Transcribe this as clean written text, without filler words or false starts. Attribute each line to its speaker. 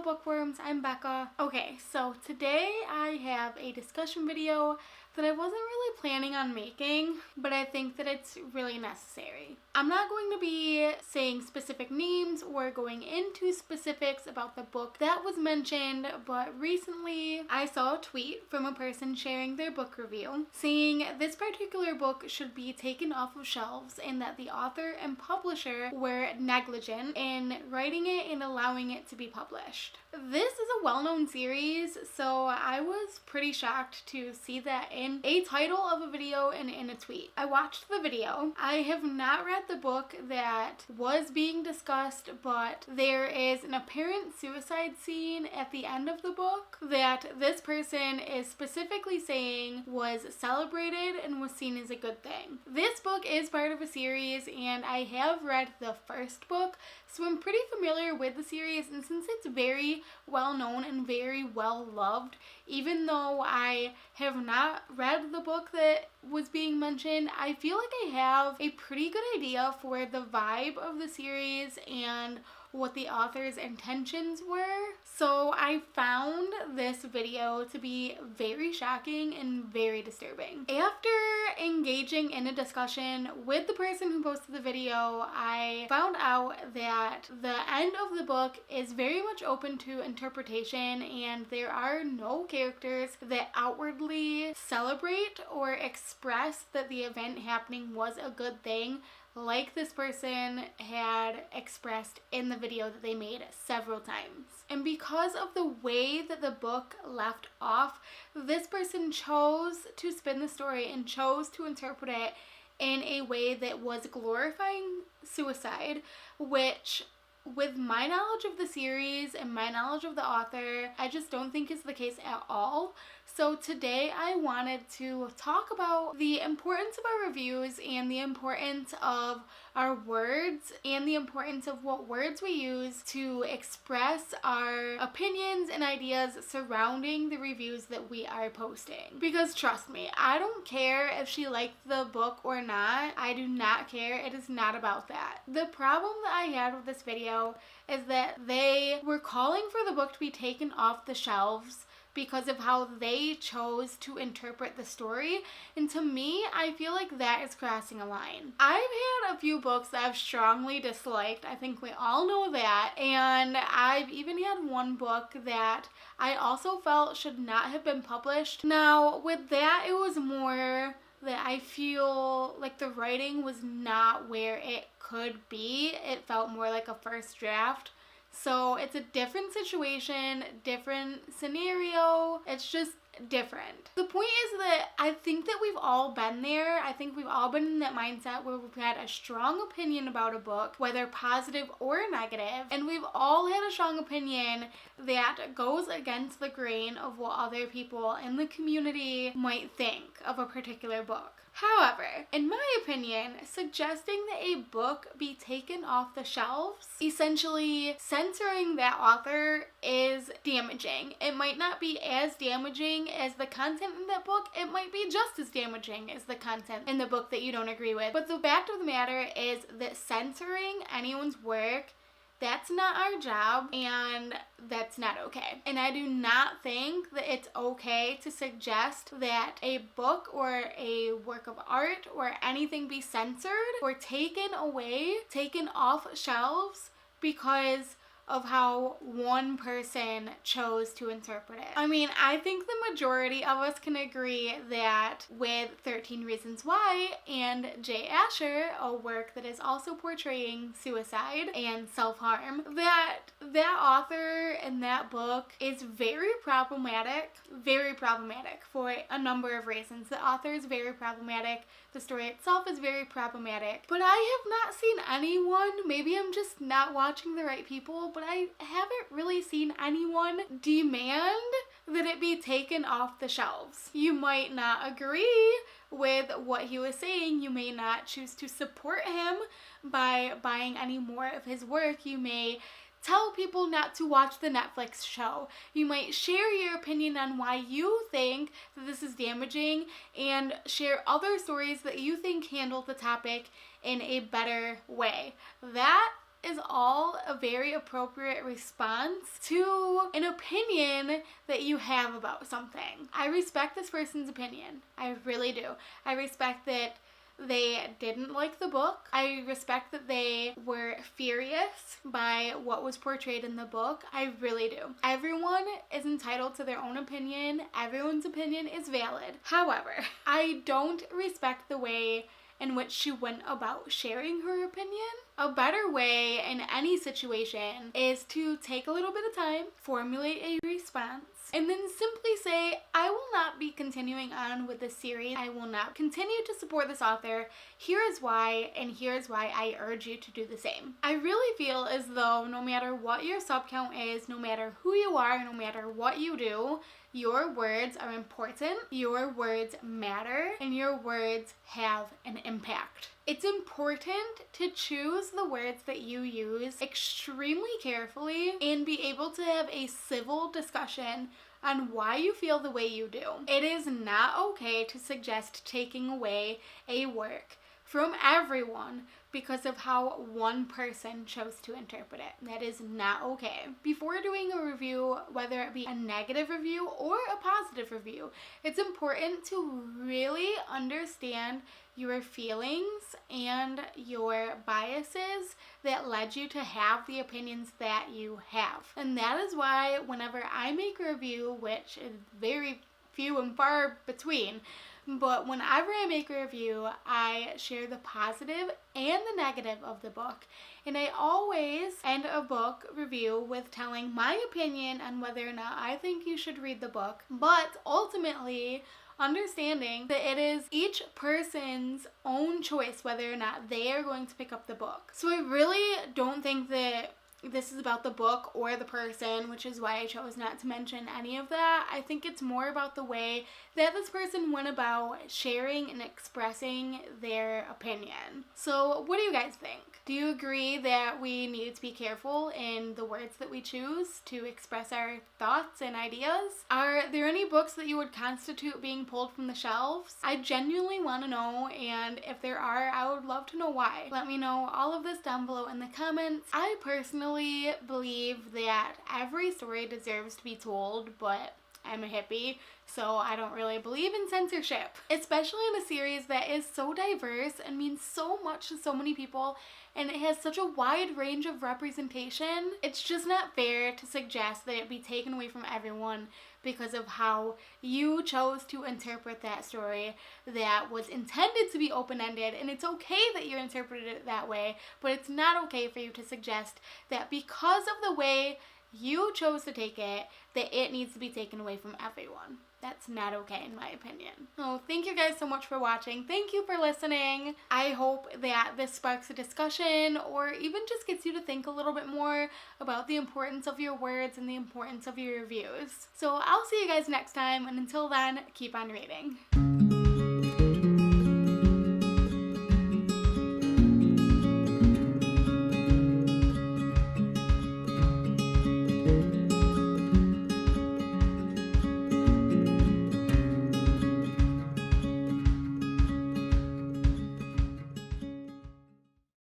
Speaker 1: Hello bookworms, I'm Becca. Okay, so today I have a discussion video that I wasn't really planning on making, but I think that it's really necessary. I'm not going to be saying specific names or going into specifics about the book that was mentioned, but recently I saw a tweet from a person sharing their book review saying this particular book should be taken off of shelves and that the author and publisher were negligent in writing it and allowing it to be published. This is a well-known series, so I was pretty shocked to see that in a title of a video and in a tweet. I watched the video. I have not read the book that was being discussed, but there is an apparent suicide scene at the end of the book that this person is specifically saying was celebrated and was seen as a good thing. This book is part of a series and I have read the first book, so I'm pretty familiar with the series, and since it's very well known and very well loved, even though I have not read the book that was being mentioned, I feel like I have a pretty good idea for the vibe of the series and what the author's intentions were. So I found this video to be very shocking and very disturbing. After engaging in a discussion with the person who posted the video, I found out that the end of the book is very much open to interpretation and there are no characters that outwardly celebrate or express that the event happening was a good thing, like this person had expressed in the video that they made several times. And because of the way that the book left off, this person chose to spin the story and chose to interpret it in a way that was glorifying suicide, which, with my knowledge of the series and my knowledge of the author, I just don't think is the case at all. So today I wanted to talk about the importance of our reviews and the importance of our words and the importance of what words we use to express our opinions and ideas surrounding the reviews that we are posting. Because trust me, I don't care if she liked the book or not. I do not care. It is not about that. The problem that I had with this video is that they were calling for the book to be taken off the shelves because of how they chose to interpret the story, and to me, I feel like that is crossing a line. I've had a few books that I've strongly disliked, I think we all know that, and I've even had one book that I also felt should not have been published. Now, with that, it was more that I feel like the writing was not where it could be. It felt more like a first draft. So it's a different situation, different scenario. It's just different. The point is that I think that we've all been there. I think we've all been in that mindset where we've had a strong opinion about a book, whether positive or negative, and we've all had a strong opinion that goes against the grain of what other people in the community might think of a particular book. However, in my opinion, suggesting that a book be taken off the shelves, essentially censoring that author, is damaging. It might not be as damaging as the content in that book. It might be just as damaging as the content in the book that you don't agree with. But the fact of the matter is that censoring anyone's work, that's not our job, and that's not okay. And I do not think that it's okay to suggest that a book or a work of art or anything be censored or taken away, taken off shelves because of how one person chose to interpret it. I mean, I think the majority of us can agree that with 13 Reasons Why and Jay Asher, a work that is also portraying suicide and self-harm, that author and that book is very problematic for a number of reasons. The author is very problematic. The story itself is very problematic. But I have not seen anyone, maybe I'm just not watching the right people, but I haven't really seen anyone demand that it be taken off the shelves. You might not agree with what he was saying. You may not choose to support him by buying any more of his work. You may tell people not to watch the Netflix show. You might share your opinion on why you think that this is damaging and share other stories that you think handle the topic in a better way. That is all a very appropriate response to an opinion that you have about something. I respect this person's opinion. I really do. I respect that they didn't like the book. I respect that they were furious by what was portrayed in the book. I really do. Everyone is entitled to their own opinion. Everyone's opinion is valid. However, I don't respect the way in which she went about sharing her opinion. A better way in any situation is to take a little bit of time, formulate a response, and then simply say, I will not be continuing on with this series. I will not continue to support this author. Here is why, and here is why I urge you to do the same. I really feel as though no matter what your sub count is, no matter who you are, no matter what you do, your words are important, your words matter, and your words have an impact. It's important to choose the words that you use extremely carefully and be able to have a civil discussion on why you feel the way you do. It is not okay to suggest taking away a work from everyone because of how one person chose to interpret it. That is not okay. Before doing a review, whether it be a negative review or a positive review, it's important to really understand your feelings and your biases that led you to have the opinions that you have. And that is why whenever I make a review, which is very few and far between, but whenever I make a review, I share the positive and the negative of the book. And I always end a book review with telling my opinion on whether or not I think you should read the book. But ultimately, understanding that it is each person's own choice whether or not they are going to pick up the book. So I really don't think that this is about the book or the person, which is why I chose not to mention any of that. I think it's more about the way that this person went about sharing and expressing their opinion. So what do you guys think? Do you agree that we need to be careful in the words that we choose to express our thoughts and ideas? Are there any books that you would constitute being pulled from the shelves? I genuinely want to know, and if there are, I would love to know why. Let me know all of this down below in the comments. I personally believe that every story deserves to be told, but I'm a hippie, so I don't really believe in censorship, especially in a series that is so diverse and means so much to so many people, and it has such a wide range of representation. It's just not fair to suggest that it be taken away from everyone because of how you chose to interpret that story that was intended to be open-ended. And it's okay that you interpreted it that way, but it's not okay for you to suggest that because of the way you chose to take it, that it needs to be taken away from everyone. That's not okay in my opinion. So thank you guys so much for watching. Thank you for listening. I hope that this sparks a discussion or even just gets you to think a little bit more about the importance of your words and the importance of your reviews. So I'll see you guys next time, and until then, keep on reading.